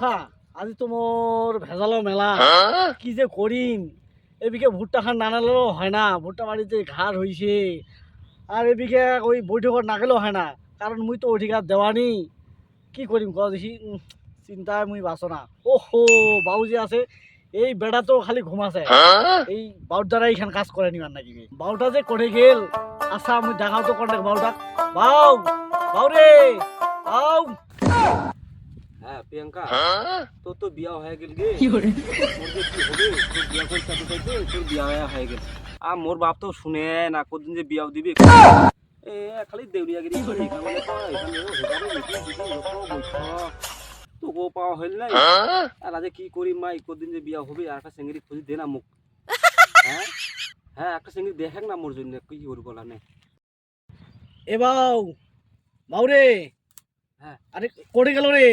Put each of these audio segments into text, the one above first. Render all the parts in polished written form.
খা আজি তো মোর ভেজালো মেলা কি যে করিম এদিকে ভুট্টা খান না নালেও হয় না ভুট্টা বাড়িতে ঘাড় হইছে আর এদিকে ওই বৈঠকত না গেলেও হয় না কারণ মুই তো অধিকার দেওয়ানি কি করিম ক দেখি চিন্তায় মুই বাঁচো না ওহো বাবু যে আছে এই বেড়া তো খালি ঘুমাছে এই বাউর দ্বারা এইখান কাজ করে নিবার নাকি বাউটা যে করে গেল আচ্ছা আমি দেখাও তো কন্টাক বাউটা বাউ বাউ রে বাউ হ্যাঁ প্রিয়াঙ্কা তোর তো বিয়া হয়ে গেল গে কি হবে তোর বিয়া করে সাথে সাথে তোর বিয়া হয়ে গেল আর মোর বাপ তো শুনে না কতদিন যে বিয়াও দিবে এ খালি দেউলিয়াগিরি করে এখানে তোকে পাওয়া হইল নাই আর আজ কি করি মাই কতদিন যে বিয়া হবে আর একটা সেঙ্গিরি খুঁজি দে না মুখ হ্যাঁ হ্যাঁ একটা সেঙ্গিরি দেখেন না মোর জন্য কি করবো বলা নেই এ বাউ বাউ রে হ্যাঁ আরে করে গেল রে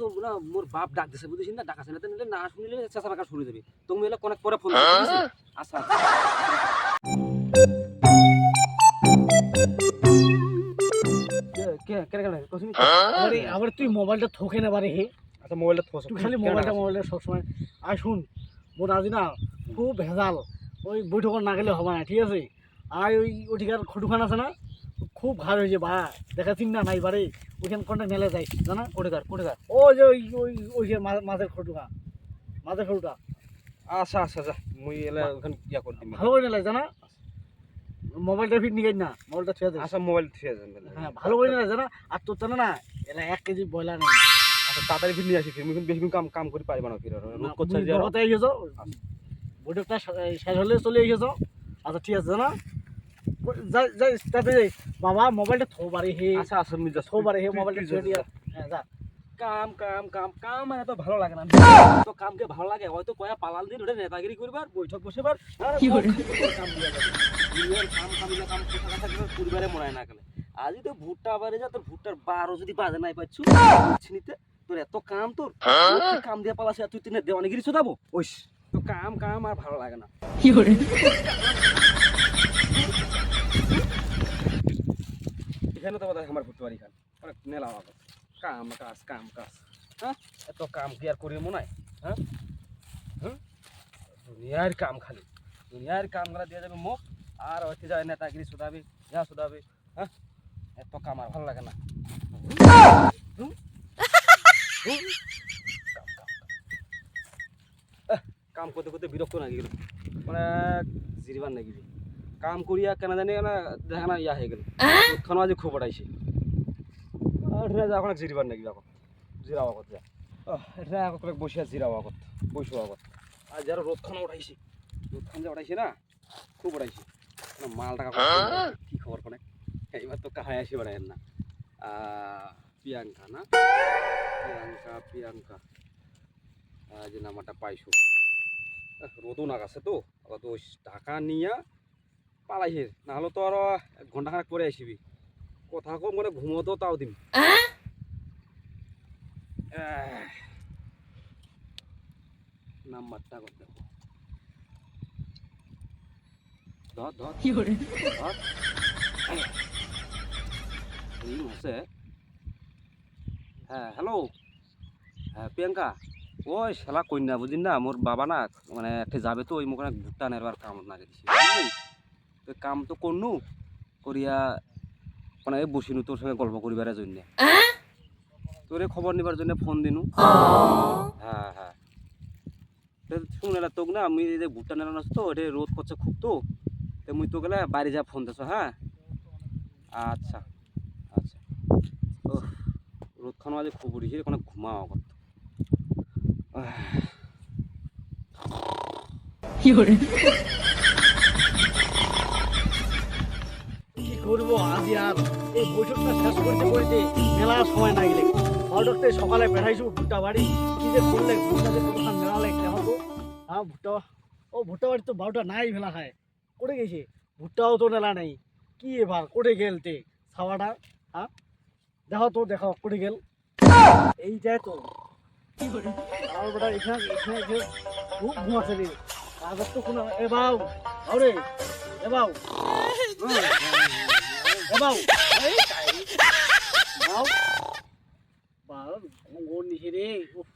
তো না মোর বাপ ডাক দিছে বুঝছিস না ডাকাছে না নিলে না শুনলে চেঁচা রাখা শুরু দেবে তুমি এলে কোন পরে ফোন আচ্ছা কে কে গেল কসমি আরে আবার তুই মোবাইলটা থোকে না বারে হে আচ্ছা মোবাইলটা থোস তুই খালি মোবাইলটা সবসময় আয় শুন মোর আজি না খুব ভেজাল ওই বৈঠকত না গেলে হবে না ঠিক আছে আর ওই ওঠিকার খটুখান আছে না খুব ঘাড় হয়েছে বা দেখা চিন্তা নাই বারে ওইখান কন্ট্যাক্ট মেলে যায় জানা কোটেকার ও যে ওই ওই ওই যে মাঝের খটুকা মাঝের খটুটা আচ্ছা আচ্ছা যা মুই এলা ওখানে ইয়া করে দিম ভালো করে নেলাই জানা মোবাইলটা ফিট নিয়ে না মোবাইলটা ছুঁয়ে দে আচ্ছা মোবাইল থুয়ে যান হ্যাঁ ভালো করে নেলাই জানা আর তোর জানা না এলা 1 কেজি ব্রয়লার নেই আচ্ছা তাড়াতাড়ি ফির নিয়ে আসি ফির মুই বেশি কাম করি পারিবা না ফির রোদ করছে যে কথা গেছো বৈঠকটা শেষ হলে চলে গেছো আচ্ছা ঠিক আছে জানা যাই যাই তাতে যাই বাবা মোবাইলটা থো বারে হে আচ্ছা আচ্ছা মুই যা থো বারে হে মোবাইলটা ছুঁয়ে দিয়া হ্যাঁ যা কাম কাম কাম কাম মানে তো ভালো লাগে না তো কামকে ভালো লাগে হয়তো কয়া পালাল দিন ওটা নেতাগিরি করবার বৈঠক বসেবার কি করে কাম দিয়া যাবে দুনিয়ার কাম কামিলা কাম কোথা কথা করে পরিবারে মরায় না গেলে আজই তো ভুট্টা বারে যা তোর ভুট্টার 12 যদি বাজে নাই পাচ্ছু চিনিতে তোর এত কাম তোর কাম দিয়া পালাছে তুই তিনে দেওয়ানিগিরি শোধাবো ওইস তো কাম কাম আর ভালো লাগে না কি করে এখানে তো বোধহয় আমার ভুট্টা বাড়ি খান অনেক মেলা হবে কাম কাজ কাম কাজ হ্যাঁ এত কাম কি আর করি মনে হয় হ্যাঁ হ্যাঁ দুনিয়ার কাম খালি দুনিয়ার কামগুলা দিয়ে যাবে মুখ আর হইতে যায় নেতাগিরি শোধাবে যা শোধাবে হ্যাঁ এত কাম আর ভালো লাগে না কাম করতে করতে বিরক্ত না গেল মানে জিরিবার নাকি কাম করিয়া কেন জানি না দেখা না ইয়া হয়ে গেল খানো আজি খুব পড়াইছে এখন জিরিবার নাকি এখন জিরাও আগত যা এটা এখন বসিয়া জিরাও আগত বসো আগত আর যারা রোদখানা উঠাইছে রোদখান যে উঠাইছে না খুব উঠাইছে মাল টাকা কি খবর কোনে এইবার তো কাহাই আসি বেড়ায় না প্রিয়াঙ্কা না প্রিয়াঙ্কা যে নাম্বারটা পাইছো রোদও নাগাছে তো আবার তো টাকা নিয়া পালাইছে নাহলে তো আরো ঘন্টাখানেক পরে আসবি কথা কম মানে ঘুমোতো তাও দিন নাম্বারটা কত দেখো ধর ধর কি করে ধর এই হচ্ছে হ্যাঁ হ্যালো হ্যাঁ প্রিয়াঙ্কা ওই শালা কন্যা বুঝিন না মোর বাবা না মানে একটা যাবে তো ওই মুখে ভুট্টা নেবার কাম না দিছি তো কাম তো করনু করিয়া মানে বসিনু তোর সঙ্গে গল্প করিবার জন্য তোরে খবর নিবার জন্য ফোন দিনু হ্যাঁ হ্যাঁ শুন এটা তোক না আমি এই যে ভুট্টা নেলাম তো এটা রোদ করছে খুব তো মুই তো গেলে বাইরে যা ফোন দিছ হ্যাঁ আচ্ছা আচ্ছা ও রোদ খানো আজ খুব উঠেছে কোনো ঘুমাও কত কি করবো আজ আর এই বৈঠকটা শেষ করতে করতে মেলা সময় না গেলে বৈঠকতে সকালে বেড়াইছো ভুট্টা বাড়ি কি যে করলে ভুট্টাতে কতক্ষণ মেলা লাগছে আমার তো হ্যাঁ ভুট্টা ও ভুট্টা বাড়ি তো বারোটা নাই মেলা খায় করে গেছে ভুট্টাও তো মেলা নাই কি এবার করে গেলতে ছাওয়াটা হ্যাঁ দেখো তো দেখো করে গেল এইটাই তো কি করে আমার বেটা এখানে এখানে খুব ঘুমাচ্ছে রে কাগজ তো কোনো এ বাউ আরে এ বাউ এ বাউ এই বাউ বাউ ঘুম ঘুর নিছে রে উফ